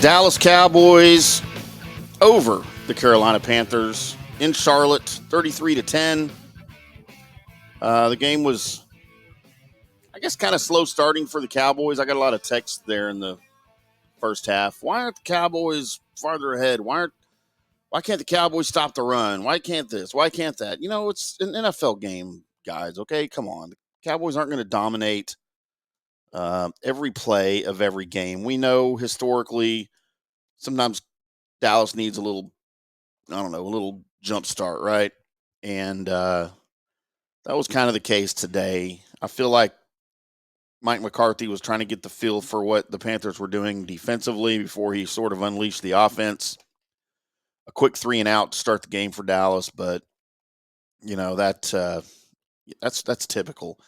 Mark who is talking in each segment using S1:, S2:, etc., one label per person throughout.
S1: Dallas Cowboys over the Carolina Panthers in Charlotte, 33-10. The game was, I guess, kind of slow starting for the Cowboys. I got a lot of text there in the first half. Why aren't the Cowboys farther ahead? Why can't the Cowboys stop the run? Why can't this? Why can't that? You know, it's an NFL game, guys. Okay, come on. The Cowboys aren't going to dominate every play of every game. We know historically sometimes Dallas needs a little, a little jump start, right? And that was kind of the case today. I feel like Mike McCarthy was trying to get the feel for what the Panthers were doing defensively before he sort of unleashed the offense. A quick 3 and out to start the game for Dallas, but you know that's typical.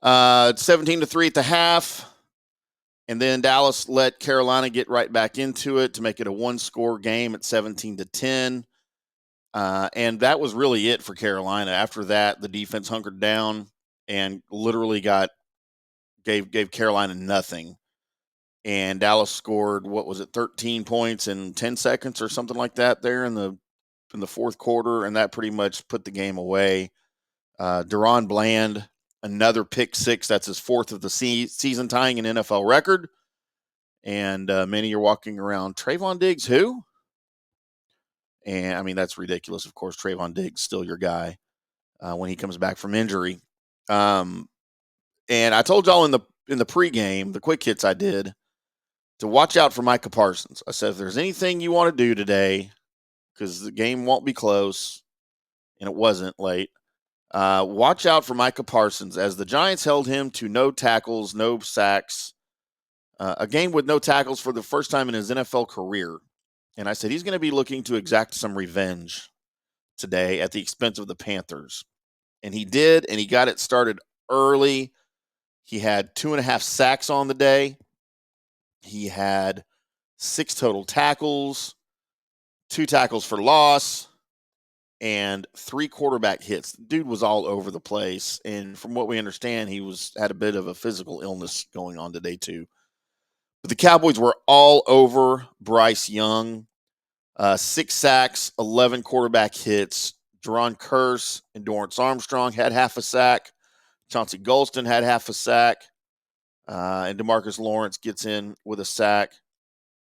S1: 17-3 at the half, and then Dallas let Carolina get right back into it to make it a one-score game at 17-10. And that was really it for Carolina. After that, the defense hunkered down and literally gave Carolina nothing. And Dallas scored, 13 points in 10 seconds or something like that there in the fourth quarter, and that pretty much put the game away. Deron Bland, another pick six. That's his fourth of the season, tying an NFL record. And many are walking around, Trayvon Diggs, who? And, I mean, that's ridiculous. Of course, Trayvon Diggs still your guy when he comes back from injury. And I told y'all in the pregame, the quick hits I did, to watch out for Micah Parsons. I said, if there's anything you want to do today, because the game won't be close, and it wasn't late, watch out for Micah Parsons as the Giants held him to no tackles, no sacks, a game with no tackles for the first time in his NFL career. And I said, he's going to be looking to exact some revenge today at the expense of the Panthers. And he did, and he got it started early. He had 2.5 sacks on the day. He had 6 total tackles, 2 tackles for loss, and 3 quarterback hits. The dude was all over the place. And from what we understand, he had a bit of a physical illness going on today too. But the Cowboys were all over Bryce Young. 6 sacks, 11 quarterback hits. Deron Kearse and Dorrance Armstrong had half a sack. Chauncey Golston had half a sack. And DeMarcus Lawrence gets in with a sack.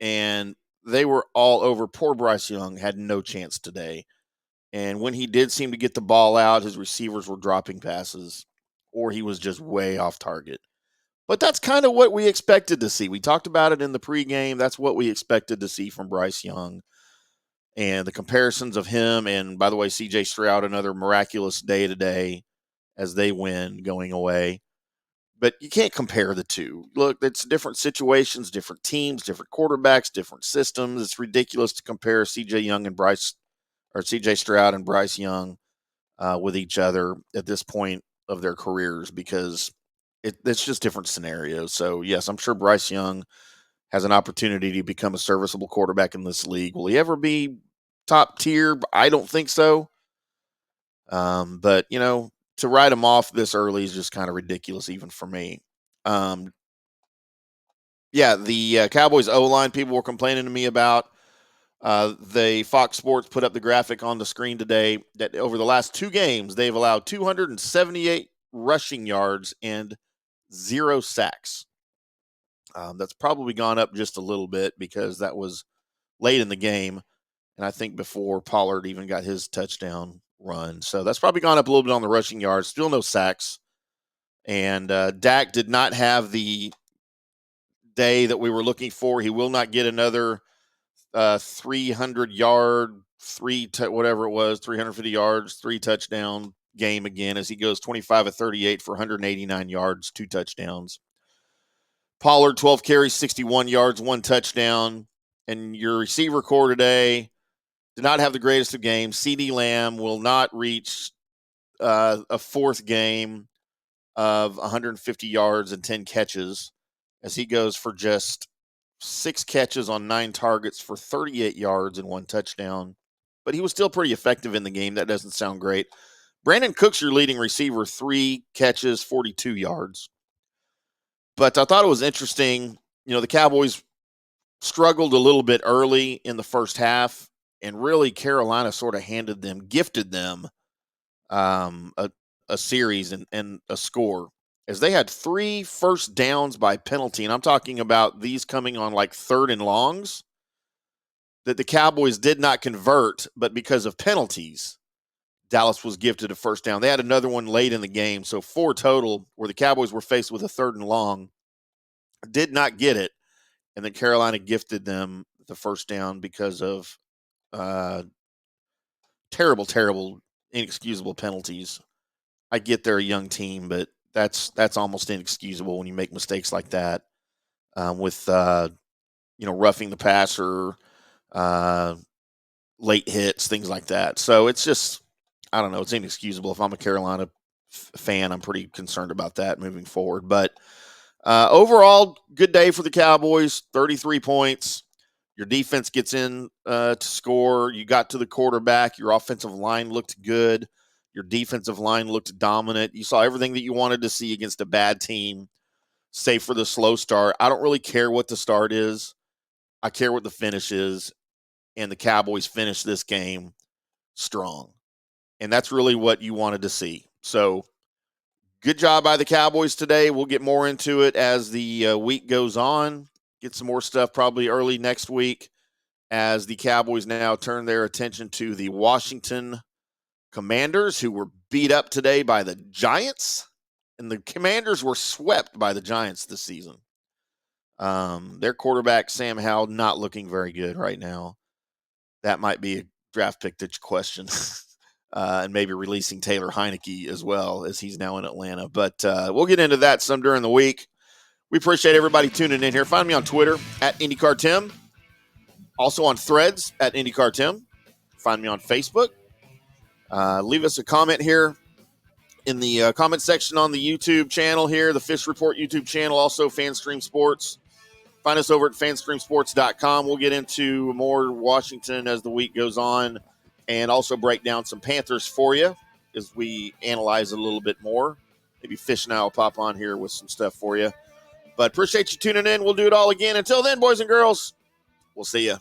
S1: And they were all over. Poor Bryce Young had no chance today. And when he did seem to get the ball out, his receivers were dropping passes, or he was just way off target. But that's kind of what we expected to see. We talked about it in the pregame. That's what we expected to see from Bryce Young. And the comparisons of him and, by the way, C.J. Stroud, another miraculous day today as they win going away. But you can't compare the two. Look, it's different situations, different teams, different quarterbacks, different systems. It's ridiculous to compare C.J. Stroud and Bryce Young with each other at this point of their careers because it's just different scenarios. So, yes, I'm sure Bryce Young has an opportunity to become a serviceable quarterback in this league. Will he ever be top tier? I don't think so. But, you know, to write him off this early is just kind of ridiculous even for me. The Cowboys O-line people were complaining to me about. The Fox Sports put up the graphic on the screen today that over the last 2 games, they've allowed 278 rushing yards and 0 sacks. That's probably gone up just a little bit because that was late in the game. And I think before Pollard even got his touchdown run. So that's probably gone up a little bit on the rushing yards. Still no sacks. And Dak did not have the day that we were looking for. He will not get another 300-yard, 350 yards, 3 touchdown game again as he goes 25 of 38 for 189 yards, 2 touchdowns. Pollard, 12 carries, 61 yards, 1 touchdown. And your receiver core today did not have the greatest of games. CeeDee Lamb will not reach a 4th game of 150 yards and 10 catches as he goes for just 6 catches on 9 targets for 38 yards and 1 touchdown. But he was still pretty effective in the game. That doesn't sound great. Brandon Cooks, your leading receiver, 3 catches, 42 yards. But I thought it was interesting. You know, the Cowboys struggled a little bit early in the first half, and really Carolina sort of gifted them a series and a score, as they had 3 first downs by penalty. And I'm talking about these coming on like 3rd and longs that the Cowboys did not convert, but because of penalties, Dallas was gifted a first down. They had another one late in the game, so 4 total where the Cowboys were faced with a 3rd and long, did not get it, and then Carolina gifted them the first down because of terrible, inexcusable penalties. I get they're a young team, but that's almost inexcusable when you make mistakes like that, with roughing the passer, late hits, things like that. So it's just, I don't know, it's inexcusable. If I'm a Carolina fan, I'm pretty concerned about that moving forward. But overall, good day for the Cowboys. 33 points. Your defense gets in to score. You got to the quarterback. Your offensive line looked good. Your defensive line looked dominant. You saw everything that you wanted to see against a bad team, save for the slow start. I don't really care what the start is. I care what the finish is. And the Cowboys finished this game strong. And that's really what you wanted to see. So good job by the Cowboys today. We'll get more into it as the week goes on. Get some more stuff probably early next week, as the Cowboys now turn their attention to the Washington Commanders, who were beat up today by the Giants. And the Commanders were swept by the Giants this season. Their quarterback, Sam Howell, not looking very good right now. That might be a draft pick that you question. And maybe releasing Taylor Heineke as well, as he's now in Atlanta. But we'll get into that some during the week. We appreciate everybody tuning in here. Find me on Twitter at IndyCarTim. Also on Threads at IndyCarTim. Find me on Facebook. Leave us a comment here in the comment section on the YouTube channel here, the Fish Report YouTube channel, also FanStream Sports. Find us over at fanstreamsports.com. We'll get into more Washington as the week goes on, and also break down some Panthers for you as we analyze a little bit more. Maybe Fish and I will pop on here with some stuff for you. But appreciate you tuning in. We'll do it all again. Until then, boys and girls, we'll see you.